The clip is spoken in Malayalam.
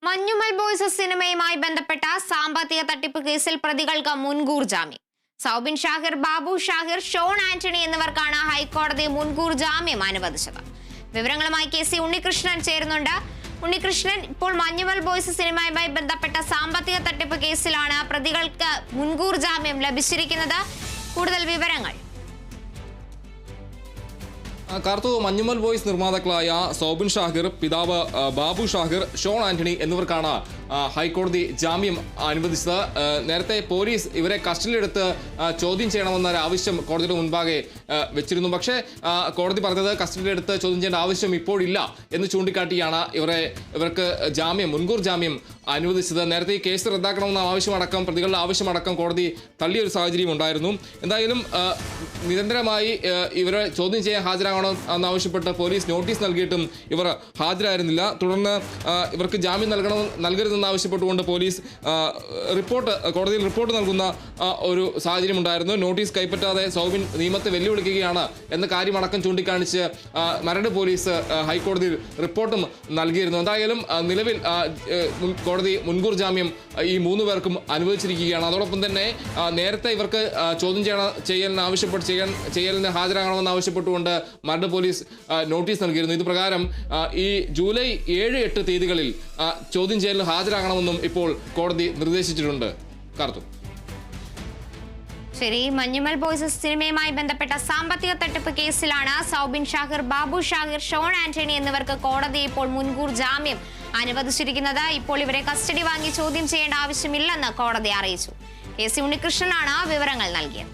മഞ്ഞുമൽ ബോയ്സ് സിനിമയുമായി ബന്ധപ്പെട്ട സാമ്പത്തിക തട്ടിപ്പ് കേസിൽ പ്രതികൾക്ക് മുൻകൂർ ജാമ്യം. സൗബിൻ ഷാഹിർ, ബാബു ഷാഹിർ, ഷോൺ ആന്റണി എന്നിവർക്കാണ് ഹൈക്കോടതി മുൻകൂർ ജാമ്യം അനുവദിച്ചത്. വിവരങ്ങളുമായി KC ഉണ്ണികൃഷ്ണൻ ചേരുന്നുണ്ട്. ഉണ്ണികൃഷ്ണൻ, ഇപ്പോൾ മഞ്ഞുമൽ ബോയ്സ് സിനിമയുമായി ബന്ധപ്പെട്ട സാമ്പത്തിക തട്ടിപ്പ് കേസിലാണ് പ്രതികൾക്ക് മുൻകൂർ ജാമ്യം ലഭിച്ചിരിക്കുന്നത്. കൂടുതൽ വിവരങ്ങൾ. കാർത്തു, മഞ്ഞുമൽ ബോയ്സ് നിർമ്മാതാക്കളായ സൗബിൻ ഷാഹിർ, പിതാവ് ബാബു ഷാഹിർ, ഷോൺ ആന്റണി എന്നിവർക്കാണ് ഹൈക്കോടതി ജാമ്യം അനുവദിച്ചത്. നേരത്തെ പോലീസ് ഇവരെ കസ്റ്റഡിയിലെടുത്ത് ചോദ്യം ചെയ്യണമെന്ന ആവശ്യം കോടതിയുടെ മുൻപാകെ വെച്ചിരുന്നു. പക്ഷേ കോടതി പറഞ്ഞത് കസ്റ്റഡിയിലെടുത്ത് ചോദ്യം ചെയ്യേണ്ട ആവശ്യം ഇപ്പോഴില്ല എന്ന് ചൂണ്ടിക്കാട്ടിയാണ് ഇവർക്ക് മുൻകൂർ ജാമ്യം അനുവദിച്ചത്. നേരത്തെ ഈ കേസ് റദ്ദാക്കണമെന്ന ആവശ്യമടക്കം, പ്രതികളുടെ ആവശ്യമടക്കം കോടതി തള്ളിയൊരു സാഹചര്യം ഉണ്ടായിരുന്നു. എന്തായാലും നിരന്തരമായി ഇവരെ ചോദ്യം ചെയ്യാൻ ഹാജരാകണം എന്നാവശ്യപ്പെട്ട് പോലീസ് നോട്ടീസ് നൽകിയിട്ടും ഇവർ ഹാജരായിരുന്നില്ല. തുടർന്ന് ഇവർക്ക് ജാമ്യം നൽകരുതെന്നാവശ്യപ്പെട്ടുകൊണ്ട് പോലീസ് കോടതിയിൽ റിപ്പോർട്ട് നൽകുന്ന ഒരു സാഹചര്യം ഉണ്ടായിരുന്നു. നോട്ടീസ് കൈപ്പറ്റാതെ സൗബിൻ നിയമത്തെ വെല്ലുവിളിക്കുകയാണ് എന്ന കാര്യമടക്കം ചൂണ്ടിക്കാണിച്ച് മരട് പോലീസ് ഹൈക്കോടതിയിൽ റിപ്പോർട്ടും നൽകിയിരുന്നു. എന്തായാലും നിലവിൽ കോടതി മുൻകൂർ ജാമ്യം ഈ 3 പേർക്കും അനുവദിച്ചിരിക്കുകയാണ്. അതോടൊപ്പം തന്നെ നേരത്തെ ഇവർക്ക് ചോദ്യം ചെയ്യലിന് ഹാജരാകണമെന്ന് ആവശ്യപ്പെട്ടുകൊണ്ട് മരട് പോലീസ് നോട്ടീസ് നൽകിയിരുന്നു. ഇത് പ്രകാരം ഈ ജൂലൈ 7-8 തീയതികളിൽ ചോദ്യം ചെയ്യലിന് ഹാജരാകണമെന്നും ഇപ്പോൾ കോടതി നിർദ്ദേശിച്ചിട്ടുണ്ട്. കാർത്തു, ശരി. മഞ്ഞുമൽ ബോയ്സ് സിനിമയുമായി ബന്ധപ്പെട്ട സാമ്പത്തിക തട്ടിപ്പ് കേസിലാണ് സൗബിൻ ഷാഹിർ, ബാബു ഷാഹിർ, ഷോൺ ആന്റണി എന്നിവർക്ക് കോടതി ഇപ്പോൾ മുൻകൂർ ജാമ്യം അനുവദിച്ചിരിക്കുന്നത്. ഇപ്പോൾ ഇവരെ കസ്റ്റഡി വാങ്ങി ചോദ്യം ചെയ്യേണ്ട ആവശ്യമില്ലെന്ന് കോടതി അറിയിച്ചു. KC ഉണ്ണികൃഷ്ണനാണ് വിവരങ്ങൾ നൽകിയത്.